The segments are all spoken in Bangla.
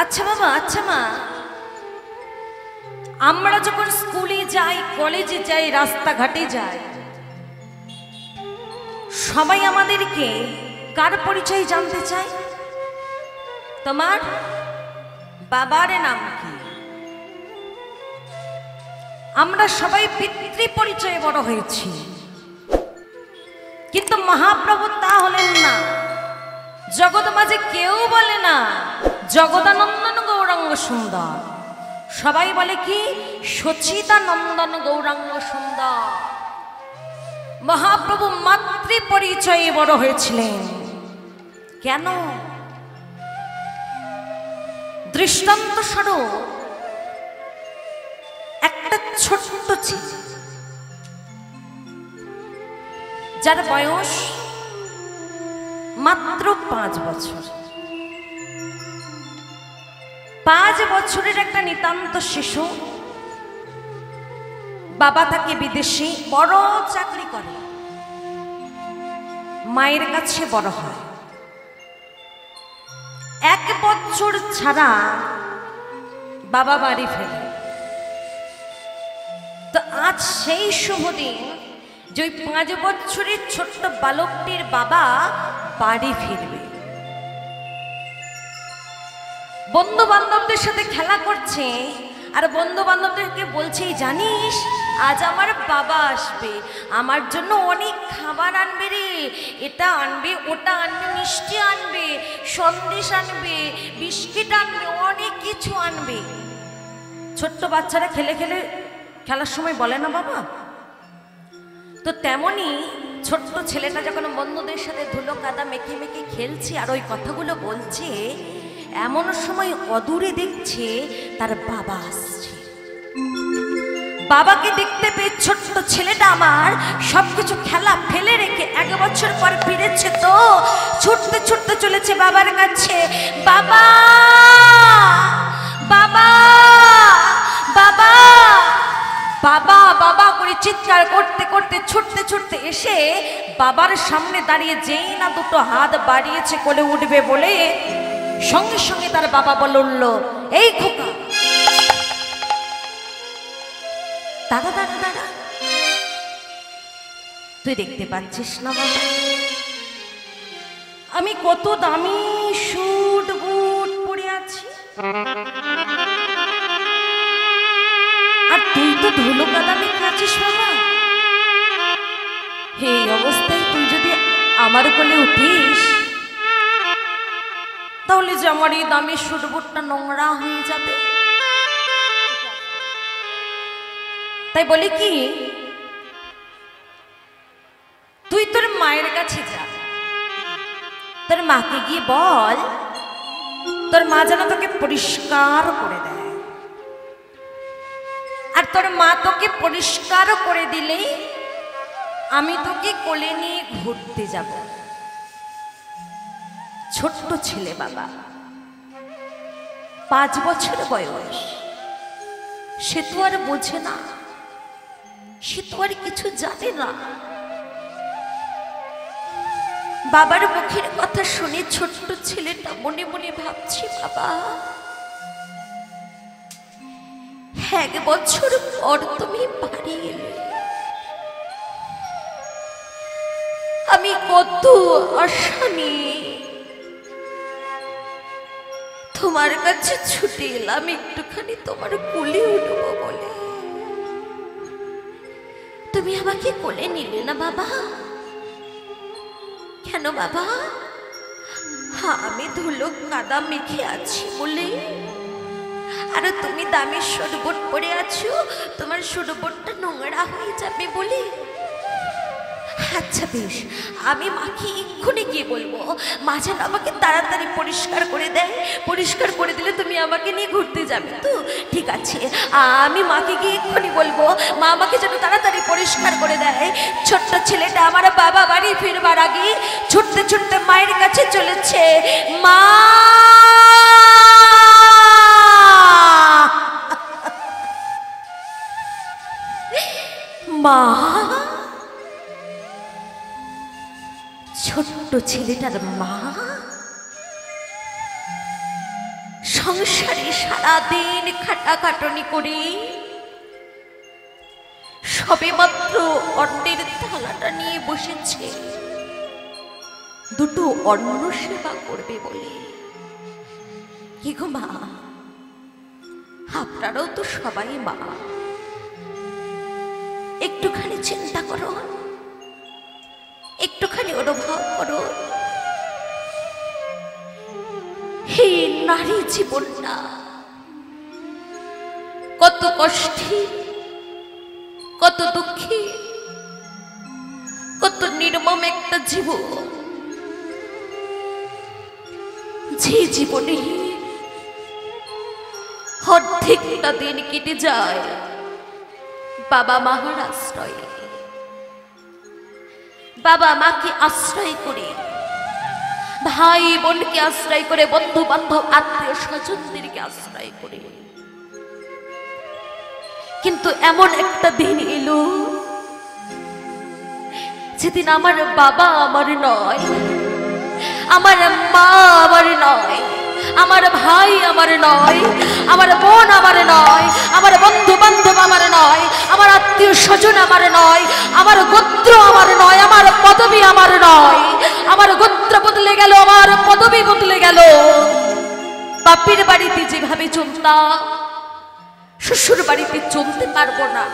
আচ্ছা বাবা, আচ্ছা মা, আমরা যখন স্কুলে যাই, কলেজে যাই, রাস্তাঘাটে যাই, সবাই আমাদেরকে কার পরিচয় জানতে চায়? তোমার বাবার নাম কি? আমরা সবাই পিতৃ পরিচয়ে বড় হয়েছি, কিন্তু মহাপ্রভু তা হলেন না। জগৎ মাঝে কেউ বলে না জগদানন্দন গৌরাঙ্গ সুন্দর, সবাই বলে কি সচিদানন্দন গৌরাঙ্গ সুন্দর। মহাপ্রভু মাতৃ পরিচয়ে বড় হয়েছিলেন। কেন? দৃষ্টান্ত স্বরূপ একটা ছোট্ট ছেলে যার বয়স মাত্র 5 বছর, 5 বছরের একটা নিতান্ত শিশু, বাবা তাকে বিদেশে বড় চাকরি করে, মায়ের কাছে বড় হয়। 1 বছর ছাড়া বাবা বাড়ি ফেরে। তো আজ সেই শুভ দিন যে 5 বছরের ছোট্ট বালকটির বাবা বাড়ি ফিরবে। বন্ধু বান্ধবদের সাথে খেলা করছে, আর বন্ধু বান্ধবদেরকে বলছে, জানিস আজ আমার বাবা আসবে, আমার জন্য অনেক খাবার আনবে রে, এটা আনবে, ওটা আনবে, মিষ্টি আনবে, সন্দেশ আনবে, বিস্কিট আনবে, অনেক কিছু আনবে। ছোট্ট বাচ্চারা খেলে খেলে খেলার সময় বলে না বাবা? তো তেমনি ছোট্ট ছেলেটা যখন বন্ধুদের সাথে ধুলো কাদা মেখে মেখে খেলছে আর ওই কথাগুলো বলছে, এমন সময় অদূরে দেখছে তার বাবা আসছে। বাবাকে দেখতে পেয়ে ছোট্ট ছেলেটা আমার সবকিছু খেলা ফেলে রেখে 1 বছর পর ফিরেছে, তো ছুটতে ছুটতে চলেছে বাবার কাছে। বাবা বাবা বাবা বাবা বাবা করে চিৎকার করতে করতে ছুটতে ছুটতে এসে বাবার সামনে দাঁড়িয়ে যেই না দুটো হাত বাড়িয়েছে কোলে উঠবে বলে, সঙ্গে সঙ্গে তার বাবা বলে উঠল, এই খোকা, দাদা দাদা দাদা, তুই দেখতে পাচ্ছিস না বাবা, আমি কত দামি স্যুট বুট পরে আছি, আর তুই তো ধুলো কাদা মেখে আছিস বাবা। এই অবস্থায় তুই যদি আমার কোলে উঠিস, তাহলে যে আমার এই দামি স্যুট বুটটা নোংরা হয়ে যাবে। তাই বলি কি, তুই তোর মায়ের কাছে যা, তোর মাকে গিয়ে বল তোর মা যেন তোকে পরিষ্কার করে দেয়, আর তোর মা তোকে পরিষ্কার করে দিলেই আমি তোকে কোলে নিয়ে ঘুরতে যাব। ছোট্ট ছেলে বাবা, 5 বছর বয়স, সে তো আর বোঝে না, সে তো আর কিছু জানে না। বাবার মুখের কথা শুনে ছোট্ট ছেলেটা মনে মনে ভাবছি, বাবা 1 বছর পর তুমি বাড়ি এলে, আমি কত আশা নিয়ে তোমার কাছে ছুটে এলাম একটুখানি তোমার কোলে উঠবো বলে, তুমি আমাকে কোলে নিলে না বাবা। কেন বাবা? আমি ধুলো কাদা মেখে আছি বলে, আর তুমি দামি স্যুট বুট পরে আছো, তোমার স্যুট বুটটা নোংরা হয়ে যাবে বলে। আচ্ছা বেশ, আমি মাকে এক্ষুনি গিয়ে বলবো, মা যেন আমাকে তাড়াতাড়ি পরিষ্কার করে দেয়, পরিষ্কার করে দিলে তুমি আমাকে নিয়ে ঘুরতে যাবে তো? ঠিক আছে, আমি মাকে গিয়ে এক্ষুনি বলবো, মা আমাকে যেন তাড়াতাড়ি পরিষ্কার করে দেয়। ছোট্ট ছেলেটা আমার বাবা বাড়ি ফিরবার আগে ছুটতে ছুটতে মায়ের কাছে চলেছে। মা মা, ছোট্ট ছেলেটার মা সংসারে সারাদিন খাটাখাটনি করে সবে মাত্র অন্নের থালাটা নিয়ে বসেছে দুটো অন্ন সেবা করবে বলে। কি গো মা, আপনারাও তো সবাই মা, একটুখানি চিন্তা করো, একটুখানি অনুভব করো এই নারী জীবনটা কত কষ্টে, কত দুঃখে, কত নির্মম একটা জীবন, যে জীবনে অর্ধেকটা দিন কেটে যায় বাবা মার আশ্রয়ে, বাবা মাকে আশ্রয় করে, ভাই বোনকে আশ্রয় করে, বন্ধু বান্ধব আত্মীয় স্বজনদেরকে আশ্রয় করে। কিন্তু এমন একটা দিন এলো যেদিন আমার বাবা আমার নয়, আমার মা আমার নয়, আমার ভাই আমার নয়, আমার বোন আমার নয়, আমার বন্ধু বান্ধব আমার নয়, আমার আত্মীয় স্বজন আমার নয়, আমার গোত্র আমার নয়, আমার পদবী আমার নয়। আমার গোত্র বদলে গেল, আমার পদবী বদলে গেল। বাপের বাড়িতে যেভাবে চলতাম শ্বশুর বাড়িতে চলতে পারবো না,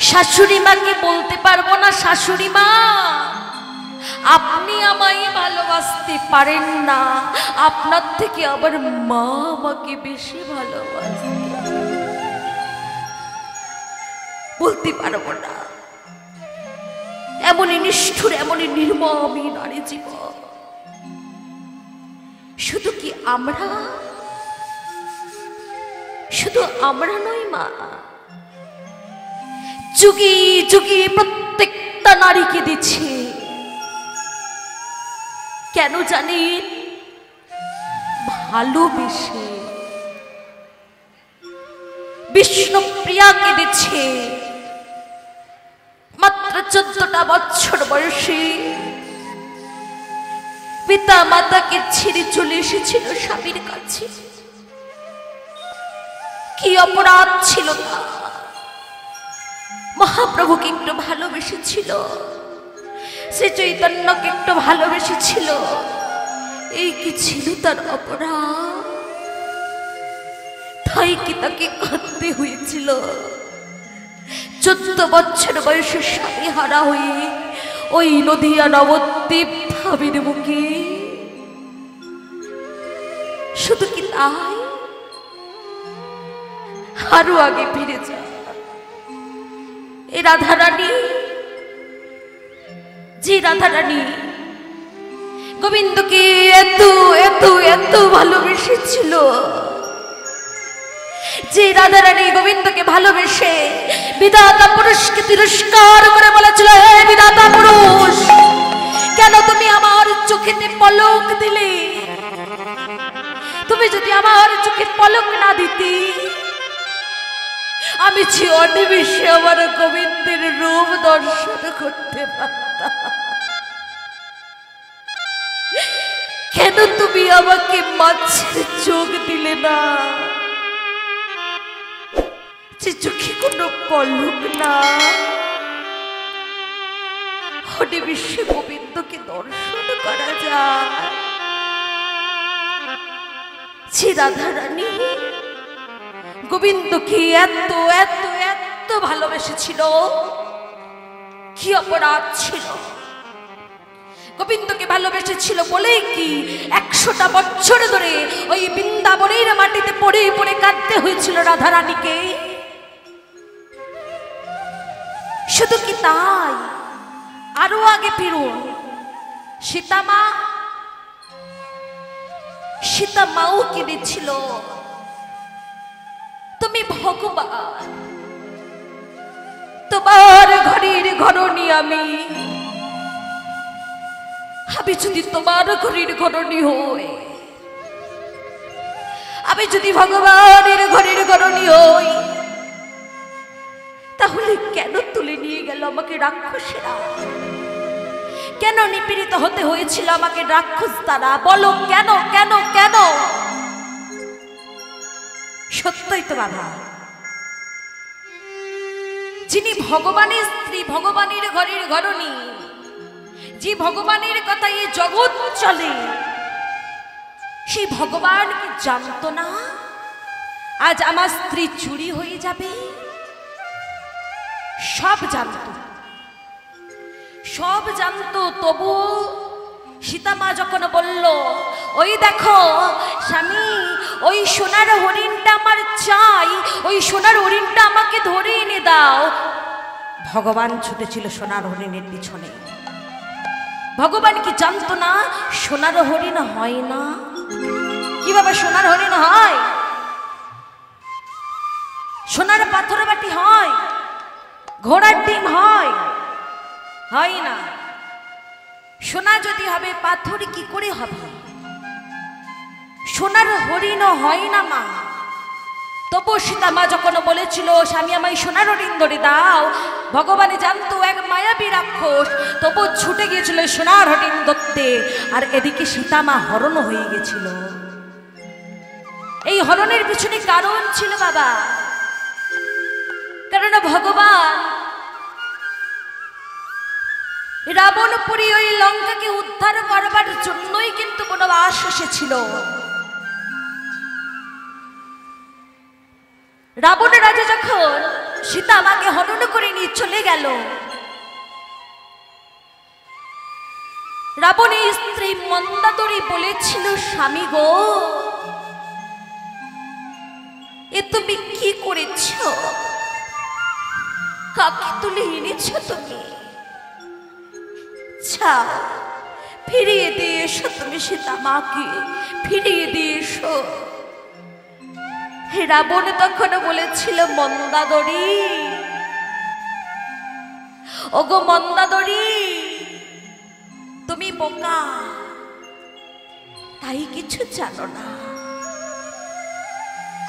শাশুড়ি মাকে বলতে পারবো না, শাশুড়ি মা আপনি আমায় ভালোবাসতে পারেন না, আপনার থেকে আবার মা আমাকে বেশি ভালোবাসে, বলতে পারবো না। এমনই নিষ্ঠুর, এমনই নির্মম নারী জীবন। শুধু কি আমরা, শুধু আমরা নই মা, যুগে যুগে প্রত্যেকটা নারীকে দিচ্ছে। কেন জানেন? ভালোবেসে। বিষ্ণুপ্রিয়াকে দিচ্ছে মাত্র 14টা বছর বয়সে পিতা মাতাকে ছেড়ে চলে এসেছিল স্বামীর কাছে। কি অপরাধ ছিল না, মহাপ্রভুকে একটু ভালোবেসেছিল, শ্রী চৈতন্যকে একটু ভালোবেসেছিল, এই কি ছিল তার অপরাধ? তাই কি তাকে কাঁদতে হয়েছিল? 14 বছর বয়সে স্বামী হারা হয়ে ওই নদিয়া নবদ্বীপ ধামের মুখে। শুধু কি তাই? আরো আগে ফিরে যা, এ রাধারানী, যে রাধারানী গোবিন্দকে এত এত এত ভালোবেসেছিল, যে রাধারানী গোবিন্দকে ভালোবেসে বিধাতা পুরুষকে তিরস্কার করে বলেছিল, হে বিধাতা পুরুষ, কেন তুমি আমার চোখেতে পলক দিলে? তুমি যদি আমার চোখে পলক না দিতে, আমি যে অনিমেষে আমার গোবিন্দের রূপ দর্শন করতে পারতাম। কেন তুমি আমাকে মাছের চোখ দিলে না, যে চোখে কোনো পলক না? অনিমেষে গোবিন্দকে দর্শন করা যায়। যে রাধারানী গোবিন্দকে এত এত এত ভালোবেসেছিল, কি অপরাধ ছিল? গোবিন্দকে ভালোবেসেছিল বলেই কি 100টা বছর ধরে ওই বৃন্দাবনের মাটিতে পড়ে পড়ে কাঁদতে হয়েছিল রাধারানীকে? শুধু কি তাই? আরো আগে ফিরুন, সীতামা, সীতামাও কেঁদেছিল, তুমি ভগবান, তোমার ঘরের ঘরণী আমি যদি তোমার ঘরের ঘরণী হই, আমি যদি ভগবানের ঘরের ঘরণী হই, তাহলে কেন তুলে নিয়ে গেল আমাকে রাক্ষসেরা? কেন নিপীড়িত হতে হয়েছিল আমাকে রাক্ষস দ্বারা? বলো কেন কেন কেন? তো বাবা, যিনি ভগবানের স্ত্রী, ভগবানের ঘরের ঘরণী, যে ভগবানের কথা এই জগৎ চলে, সেই ভগবান কি জানতো না আজ আমার স্ত্রী চুরি হয়ে যাবে? সব জানতো, সব জানতো। তবু সীতা মা যখন বলল, ওই দেখো স্বামী, ওই সোনার হরিণটা আমার চাই, ওই সোনার হরিণটা আমাকে ধরে এনে দাও, ভগবান ছুটেছিল সোনার হরিণের পিছনে। ভগবান কি জানতো না সোনার হরিণ হয় না? কিভাবে সোনার হরিণ হয়? সোনার পাথর বাটি হয়, ঘোড়ার ডিম হয়? হয় না। সোনা যদি হবে, পাথর কি করে হবে? সোনার হরিণও হয় না মা। তবু সীতা মা যখন বলেছিল স্বামী আমায় সোনার হরিণ ধরে দাও, ভগবানে জানতো এক মায়াবী রাক্ষস, তবু ছুটে গিয়েছিল সোনার হরিণ ধরতে। আর এদিকে সীতা মা হরণ হয়ে গেছিল। এই হরণের পিছনে কারণ ছিল বাবা, কারণ ভগবান রাবণপুরী ওই লঙ্কাকে উদ্ধার করবার জন্যই কিন্তু বনবাস এসেছিল। রাবণ রাজা যখন সীতা মাকে হরণ করে নিয়ে চলে গেল, রাবণের স্ত্রী মন্দাদরী বলেছিল, স্বামী গো, এ তুমি কি করেছ? কাকে তুলে এনেছ তুমি? ফিরিয়ে দিয়ে এসো, তুমি সীতা মাকে ফিরিয়ে দিয়ে এসো। রাবণ তখন বলেছিল, মন্দাদরী, ওগো মন্দাদরী, তুমি বোকা, তাই কিছু জানো না।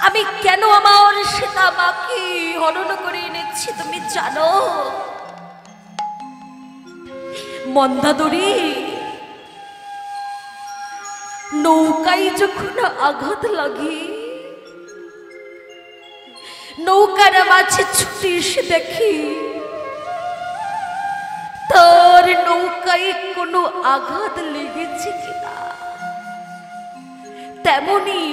আমি কেন আমার সীতা মাকে হরণ করে এনেছি তুমি জানো? মন্দাদরী, নৌকায় যখন আঘাত লাগে, নৌকার মাঝে ছুটে এসে দেখি তার নৌকায় কোনো আঘাত লেগেছে কিনা। তেমনি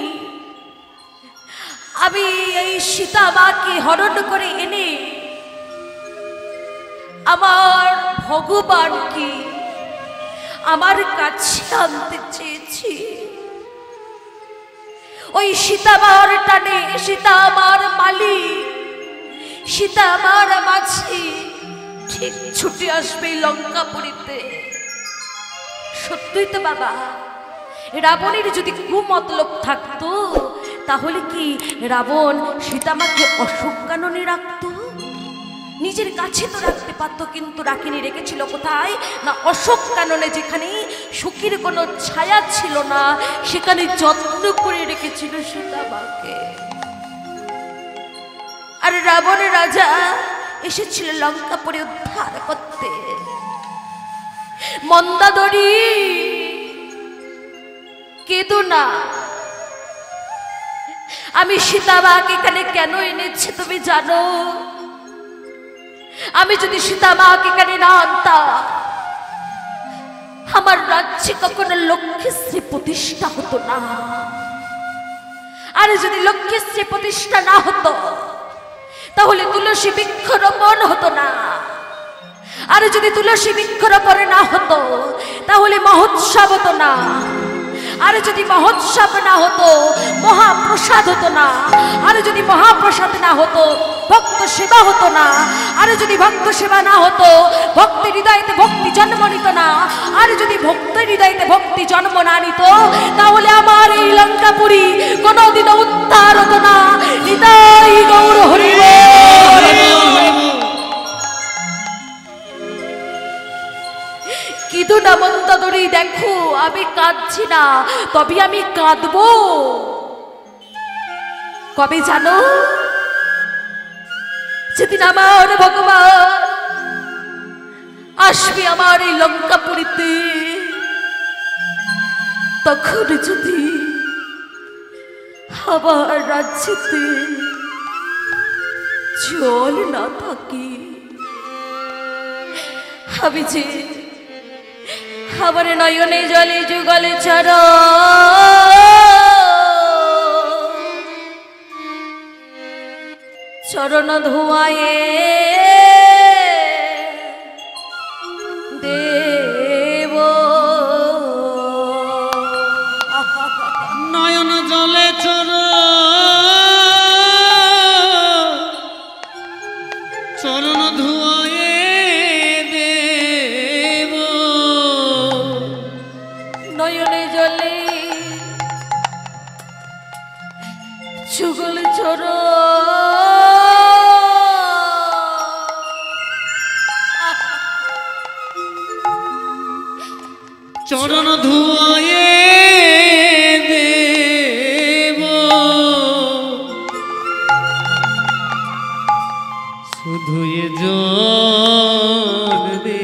আমি এই সীতা মাকে হরণ করে এনে আমার ভগবানকে আমার কাছে আনতে চেয়েছি। ওই সীতা মার টানে, সীতা মার মালিক, সীতা মার মাঝি ঠিক ছুটে আসবে লঙ্কাপুরীতে। সত্যই তো বাবা, রাবণের যদি কুমতলব থাকতো তাহলে কি রাবণ সীতামাকে অশোক কাননে রাখতো? নিজের কাছে তো রাখতে পারতো, কিন্তু রাখিনি। রেখেছিল কোথায়? না অশোক কাননে, যেখানে সুখীর কোনো ছায়া ছিল না, সেখানে যত্ন করে রেখেছিল সীতামাকে। আর রাবণ রাজা এসেছিল লঙ্কাপুরে উদ্ধার করতে। মন্দাদরী, কেঁদো না। আমি সীতামাকে এখানে কেন এনেছি তুমি জানো? আমি যদি সীতামাকে এখানে না আনতাম, আমার রাজ্যে কখনো লক্ষ্মীশ্রী প্রতিষ্ঠা হতো না। আর যদি লক্ষ্মীশ্রী প্রতিষ্ঠা না হতো, তাহলে তুলসী বৃক্ষরোপণ হতো না। আর যদি তুলসী বৃক্ষরোপণ না হতো, তাহলে মহোৎসব হতো না। আর যদি মহোৎসব না হতো, মহাপ্রসাদ হতো না। আর যদি মহাপ্রসাদ না হতো, ভক্ত সেবা হতো না। আর যদি ভক্ত সেবা না হতো, ভক্তের হৃদয়তে ভক্তি জন্ম নিত না। আর যদি ভক্তের হৃদয়তে ভক্তি জন্ম না নিত, তাহলে আমার এই লঙ্কাপুরী কোনোদিনও উদ্ধার হতো না। হৃদয় গৌর হরি বল। কিন্তু না মন্দাদরী, দেখো আমি কাঁদছি না, তবে আমি কাঁদবো কবে জানো? যেদিন আমার ভগবান আসবে আমার এই লঙ্কাপুরীতে, তখন যদি আমার রাজ্যেতে জল না থাকে, আমি যে আমার নয়নে জলে যুগলে চরণ ধোয়ায়ে দেব, নয়ন জলে চরণ ধুয়ে দেব, নয়নে জলে যুগল চরণ ধুয়ে দেব, শুধু এ জন্মে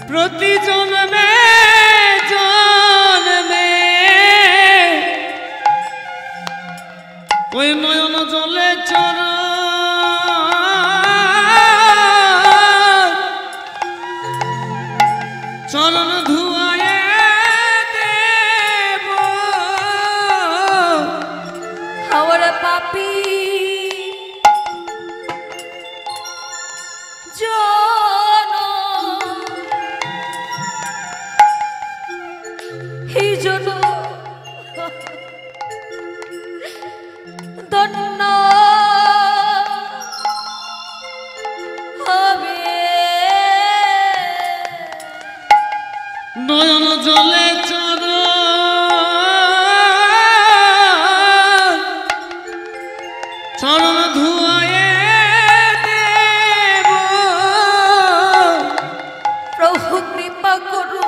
প্রতি জন্মে জন্মে ওই নয়ন জলে চরণ ধুয়ে দেব, আমার পাপি জন এই জন ধন্য হবে, নয়ন জলে চরণ ধুয়ে দেব, প্রভু কৃপা করো,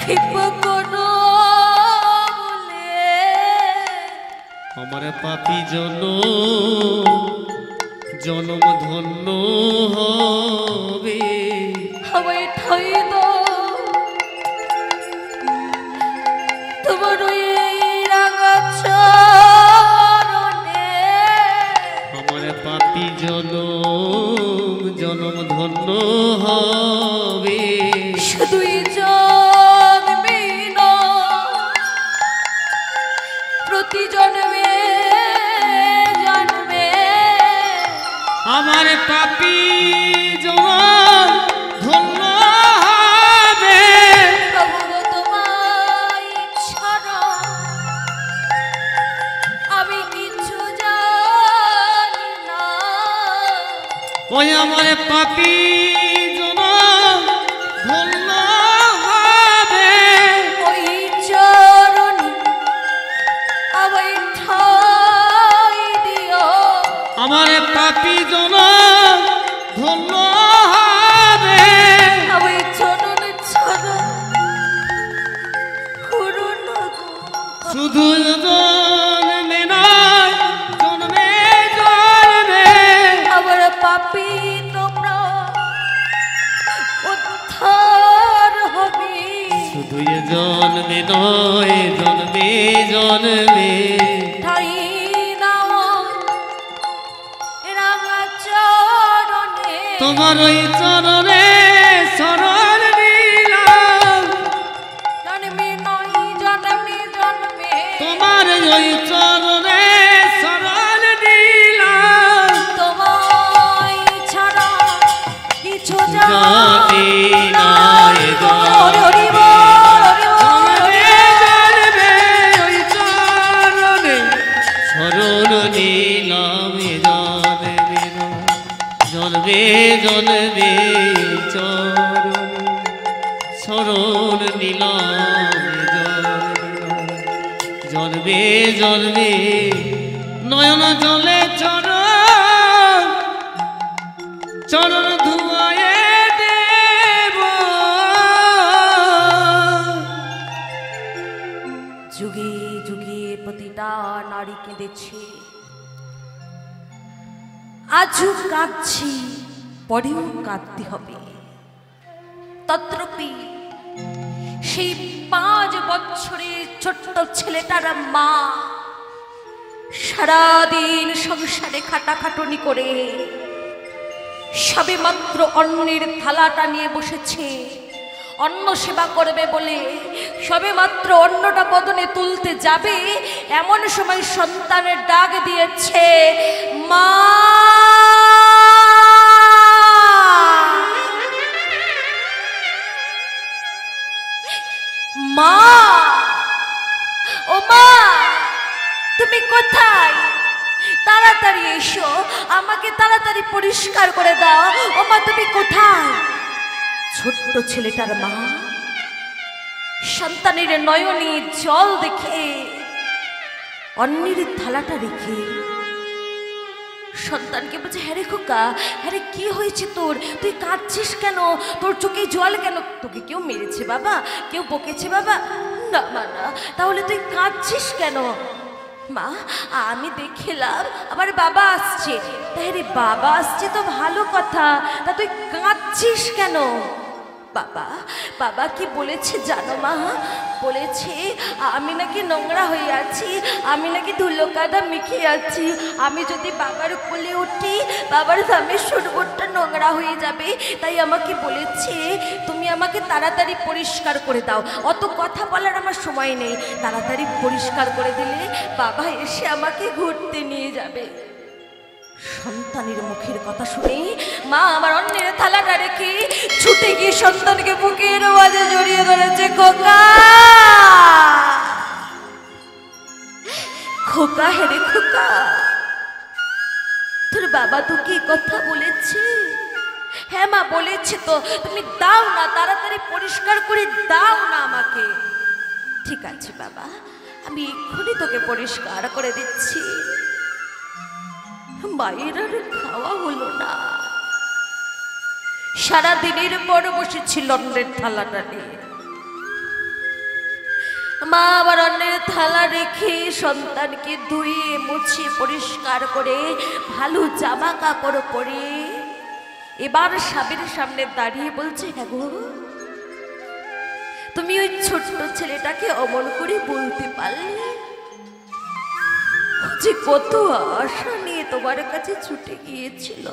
কৃপা করো বলে আমার পাপী জনম ধন্য হবে, আমায় ঠাই দাও তোমার ওই রাঙা চরণে, আমার পাপী জনম ধন্য হবে, শুধুই জন্মে না প্রতি জন্মে জন্মে আমার পাপী ধন্য হবে, প্রভু তোমায় ছাড়া আমি কিছু জানি না, ওই আমার পাপী ধন্য হবে, ওই চরণে আমায় ঠাই দিও, আমার পাপী ধন্য হবে, আমি চরণ ছাড়া করুণ শুধু জন্মে নয় জন্মে জন্মে আমার পাপি তোমরা উদ্ধার হবে, শুধু এ জন্মে নয় জন্মে জন্মে ঠাই দাও রাঙা চরণে, তোমার ওই চরণে শরণ নিলাম, জন্মে নয় জন্মে জন্মে তোমার ওই চরণে শরণ নিলাম, তোমায় ছাড়া কিছু জানি না এ হরি বল, হরি বল, জন্মে জন্মে ওই চরণে শরণ নিলাম, জন্মে জন্মে শরণ নিলাম, জন্মে জন্মে নয়ন জলে চরণ ধুয়ে দেব, যুগে যুগে প্রতিটা নারী কেঁদেছে, আজও কাঁদছি, পরেও কাঁদতে হবে, তত্রপি সেই 5 বছরের ছোট্ট ছেলেটার মা সারাদিন সংসারে খাটাখাটুনি করে সবে মাত্র অন্নের থালাটা নিয়ে বসেছে, অন্ন সেবা করবে বলে সবে মাত্র অন্নটা বদনে তুলতে যাবে, এমন সময় সন্তানের ডাক দিয়েছে, মা মা, ও মা তুমি কোথায়? তাড়াতাড়ি এসো, আমাকে তাড়াতাড়ি পরিষ্কার করে দাও। ও মা তুমি কোথায়? ছোট্ট ছেলেটার মা সন্তানের নয়নে জল দেখে অন্যের থালাটা রেখে সন্তানকে বলছে, হ্যাঁ রে খোকা, হ্যাঁ রে কি হয়েছে তোর? তুই কাঁদছিস কেন? তোর চোখে জল কেন? তোকে কেউ মেরেছে বাবা? কেউ বকেছে বাবা? না মা না। তাহলে তুই কাঁদছিস কেন? মা আমি দেখলাম আমার বাবা আসছে। তাই রে বাবা আসছে তো ভালো কথা, তা তুই কাঁদছিস কেন? বাবা বাবা কি বলেছে জানো মা? বলেছে আমি নাকি নোংরা হয়ে আছি, আমি নাকি ধুলো কাদা মেখে আছি, আমি যদি বাবার কোলে উঠি বাবার স্বামীর শরীরটা নোংরা হয়ে যাবে, তাই আমাকে বলেছে তুমি আমাকে তাড়াতাড়ি পরিষ্কার করে দাও। অত কথা বলার আমার সময় নেই, তাড়াতাড়ি পরিষ্কার করে দিলে বাবা এসে আমাকে ঘুরতে নিয়ে যাবে। সন্তানের মুখের কথা শুনে মা আমার অন্যের থালাটা রেখে ছুটে গিয়ে সন্তানকে বুকের মাঝে জড়িয়ে ধরেছে। খোকা খোকা, হেরে খোকা, তোর বাবা তোকে কথা বলেছে? হ্যাঁ মা বলেছে তো। তুমি দাও না, তাড়াতাড়ি পরিষ্কার করে দাও না আমাকে। ঠিক আছে বাবা, আমি এক্ষুনি তোকে পরিষ্কার করে দিচ্ছি। মায়ের আর খাওয়া হলো না, সারাদিনের পর বসেছিল অন্যের থালাটা নিয়ে। মা আবার অন্যের থালা রেখে সন্তানকে ধুয়ে মুছে পরিষ্কার করে ভালো জামা কাপড় পরে এবার স্বামীর সামনে দাঁড়িয়ে বলছে, হ্যাঁ গো তুমি ওই ছোট্ট ছেলেটাকে অমন করে বলতে পারলে যে কত আশা নিয়ে তোমার কাছে ছুটে গিয়েছিল?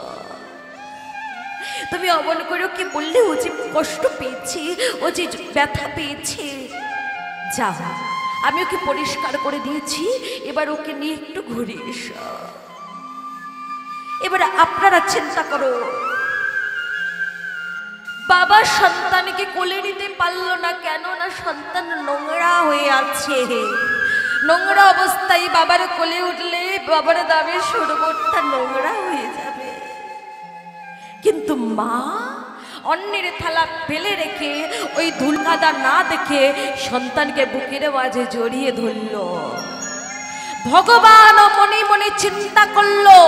তুমি অমন করে ওকে বললে ও যে কষ্ট পেয়েছে, ও যে ব্যথা পেয়েছে। যাও, আমি ওকে পরিষ্কার করে দিয়েছি, এবার ওকে নিয়ে একটু ঘুরে এসো। এবার আপনারা চিন্তা করো, বাবা সন্তানকে কোলে নিতে পারলো না কেন? না সন্তান নোংরা হয়ে আছে। নোংরা অবস্থায় বাবার কোলে উঠলে বাবার দামের শরবতটা নোংরা হয়ে যাবে। কিন্তু মা অন্যের থালা ফেলে রেখে ওই ধুলকাদা না দেখে সন্তানকে বুকের মাঝে জড়িয়ে ধরল। ভগবান মনে মনে চিন্তা করলো,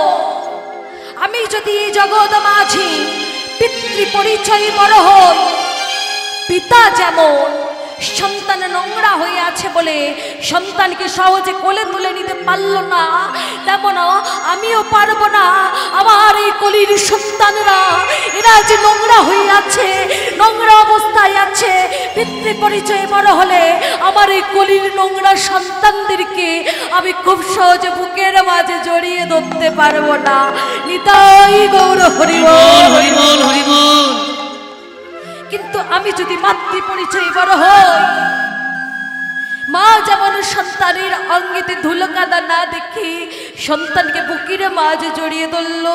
আমি যদি জগৎ মাঝে পিতৃ পরিচয় বড় হই, পিতা যেমন সন্তান নোংরা হয়ে আছে বলে সন্তানকে সহজে কোলে তুলে নিতে পারল না, তেমন আমিও পারবো না। আমার এই কলির সন্তানরা এরা যে নোংরা হয়ে আছে, নোংরা অবস্থায় আছে, পিতৃ পরিচয়ে বড় হলে আমার এই কলির নোংরা সন্তানদেরকে আমি খুব সহজে বুকের মাঝে জড়িয়ে ধরতে পারবো না। নিতাই গৌর হরি বল, হরি বল, হরি বল। কিন্তু আমি যদি মাতৃ পরিচয় বড় হই, মা যেমন সন্তানের অঙ্গেতে ধুলো কাদা না দেখে সন্তানকে বুকের মাঝে জড়িয়ে ধরল,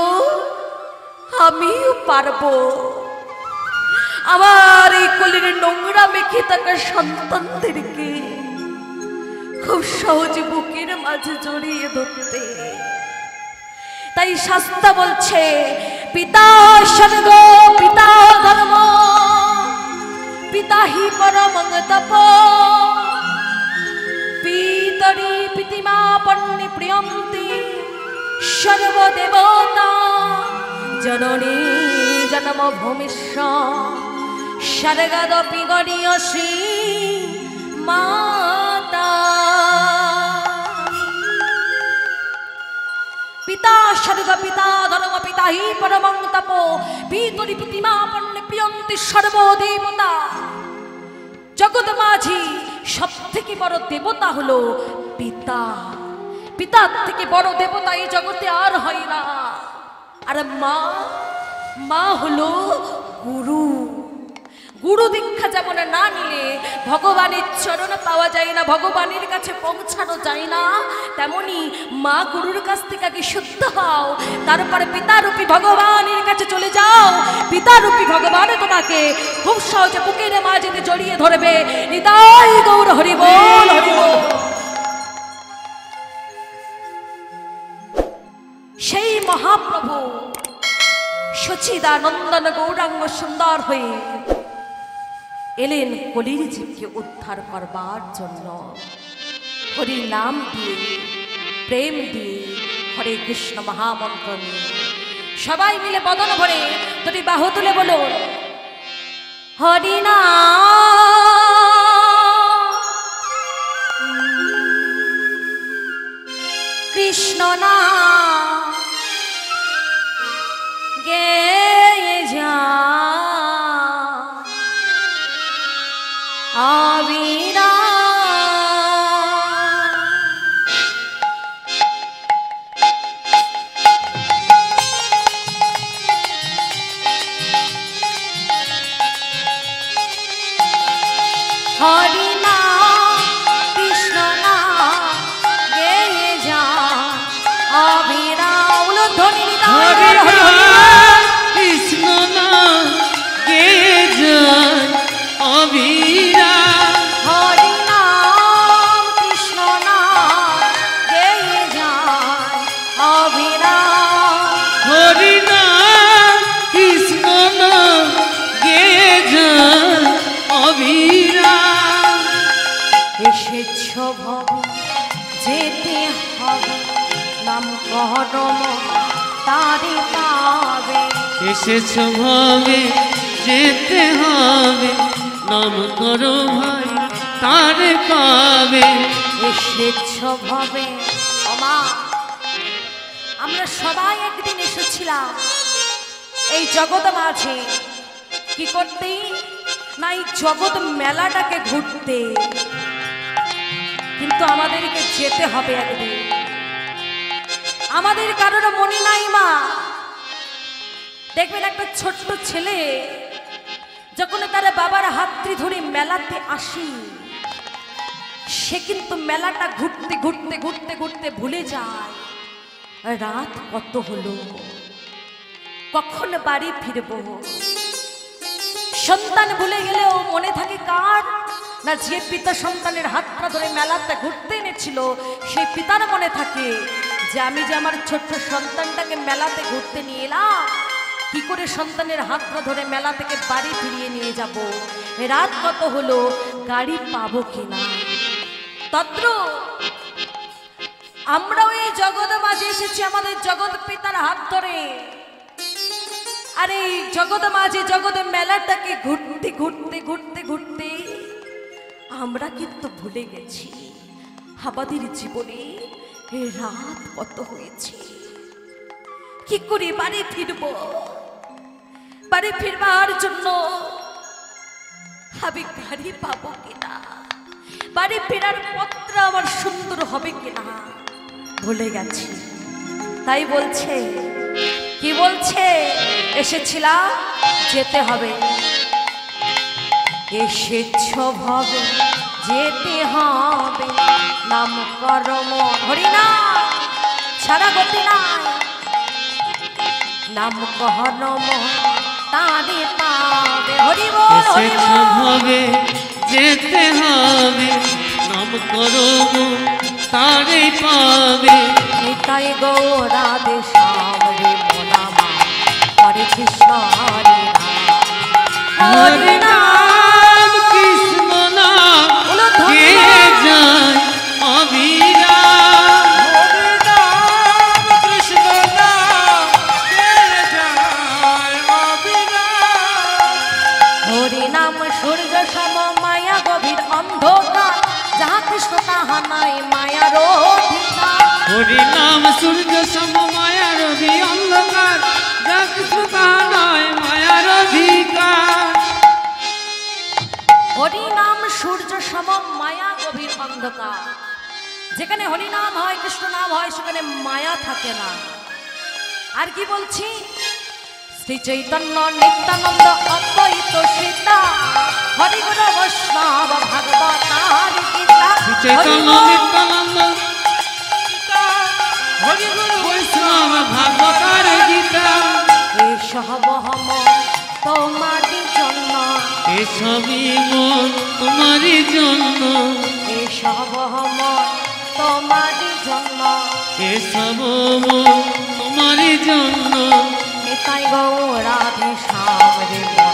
আমিও পারবো আমার এই কোলের নোংরা মেখে থাকা সন্তানদেরকে খুব সহজে বুকের মাঝে জড়িয়ে ধরতে। তাই শাস্ত্র বলছে, পিতা স্বর্গ পিতা ধর্ম পিতা হি পরমং তপ পিতরি পিতিমা পন্নি প্রিয়ন্তি সর্বদেবতা জননী জন্মভূমিষ্য স্বর্গদপি গণীয়সী মাতা। পিতা স্বর্গ পিতা ধর্ম পিতা হি পরমং তপ পিতরি পিতিমা পন্নি প্রিয়ন্তি সর্বদেবতা। জগৎ মাঝি সব থেকে বড় দেবতা হলো পিতা। পিতার থেকে বড় দেবতা এই জগতে আর হয় না। আর মা, মা হলো গুরু। গুরু দীক্ষা যেমন না নিলে ভগবানের চরণ পাওয়া যায় না, ভগবানের কাছে পৌঁছানো যায় না, তেমনি মা গুরুর কাছ থেকে আগে শুদ্ধ হও, তারপরে পিতারূপী ভগবানের কাছে চলে যাও। পিতারূপী ভগবান তোমাকে খুব সহজে বুকের মাঝে জড়িয়ে ধরবে। নিতাই গৌর হরি বল, হরি বল। সেই মহাপ্রভু সচিদানন্দন গৌরাঙ্গ সুন্দর হয়ে এলেন কলির জীবকে উদ্ধার করবার জন্য। হরি নাম দিয়ে, প্রেম দিয়ে, হরে কৃষ্ণ মহামন্ত্র নিয়ে সবাই মিলে বদন ভরে দুটি বাহু তুলে বলুন, হরি নাম কৃষ্ণ নাম গেয়ে যা আবিরা। হরি নাম কৃষ্ণ নাম গেয়ে যা আবিরা। উলধ্বনি হরি নাম কৃষ্ণ নাম গেয়ে যায় অবিরা। হরি নাম কৃষ্ণ নাম গেয়ে যায় অবিরা। হরি নাম কৃষ্ণ নাম গেয়ে যায় অবিরা। এসেছ ভবে যেতে হবে, নাম করম তারে পাবে। এসেছ ভাবে যেতে হবে, নাম করো ভাই তারে পাবে। এসেছ ভবে, ওমা আমরা সবাই একদিন এসেছিলাম এই জগৎ মাঝে কি করতে, না এই জগৎ মেলাটাকে ঘুরতে, কিন্তু আমাদেরকে যেতে হবে একদিন। আমাদের কারোর মনে নাই মা, দেখবেন একটা ছোট্ট ছেলে যখন তার বাবার হাতটি ধরে মেলাতে আসি, সে কিন্তু মেলাটা ঘুরতে ঘুরতে ঘুরতে ঘুরতে ভুলে যায় রাত কত হলো, কখন বাড়ি ফিরব। সন্তান ভুলে গেলেও মনে থাকে কার, না যে পিতা সন্তানের হাতটা ধরে মেলাতে ঘুরতে এনেছিল সেই পিতার মনে থাকে যে আমি যে আমার ছোট্ট সন্তানটাকে মেলাতে ঘুরতে নিয়ে এলাম, কি করে সন্তানের হাতটা ধরে মেলা থেকে বাড়ি ফিরিয়ে নিয়ে যাব, রাত কত হলো, গাড়ি পাবো কিনা। তত্র আমরাও এই জগৎ মাঝে এসেছি আমাদের জগৎ পিতার হাত ধরে। আর এই জগৎ মাঝে জগৎ মেলাটাকে ঘুরতে ঘুরতে ঘুরতে ঘুরতে আমরা কিন্তু ভুলে গেছি আমাদের জীবনে রাত কত হয়েছে, কি করে বাড়ি ফিরব। বাড়ি ফিরবার জন্য আমি গাড়ি পাবো কিনা, বাড়ি ফেরার পথটা আমার সুন্দর হবে কিনা ভুলে গেছি। তাই বলছে, কি বলছে, এসেছিলাম যেতে হবে। এসেছ ভবে যেতে হবে, নাম করম হরি নাম ছাড়া গতি নাই। নাম করম তারে পাবে, হরি বল হরি এসেছ ভাবে যেতে হবে, নাম করো তারে পাবে। নিতাই গৌরা দে সামরে মোনামা, হরে কৃষ্ণ হরে রাম। হরে নাম কৃষ্ণ নাম গেয়ে যায় অবিরা। হরে নাম কৃষ্ণ নাম গেয়ে যায় অবিরা। হরি নাম সূর্য সম মায়া গভীর অন্ধকার, যাহা কৃষ্ণ তাহা নাই মায়ার অধিকার। হরি নাম সূর্য সম মায়ার রবি অন্ধকার, যা কৃষ্ণ তাহা নয় মায়ার অধিকার। হরিনাম সূর্য সম মায়া গভীর অন্ধকার। যেখানে হরিনাম হয় কৃষ্ণ নাম হয় সেখানে মায়া থাকে না। আর কি বলছি, শ্রী চৈতন্য নিত্যানন্দ অদ্বৈত সীতা হরিগুণ বৈষ্ণব ভাগবত আর গীতা। চৈতন্য নিত্যানন্দ হরিগুরু বৈষ্ণব ভাগবতার গীতা। এসব হম তোমারই জন্য, এসবই মন তোমারই জন্য, এসব হম তোমারই জন্য, এসব মন তোমারই জন্য। নিতাই গৌরাধে শ্যাম রে।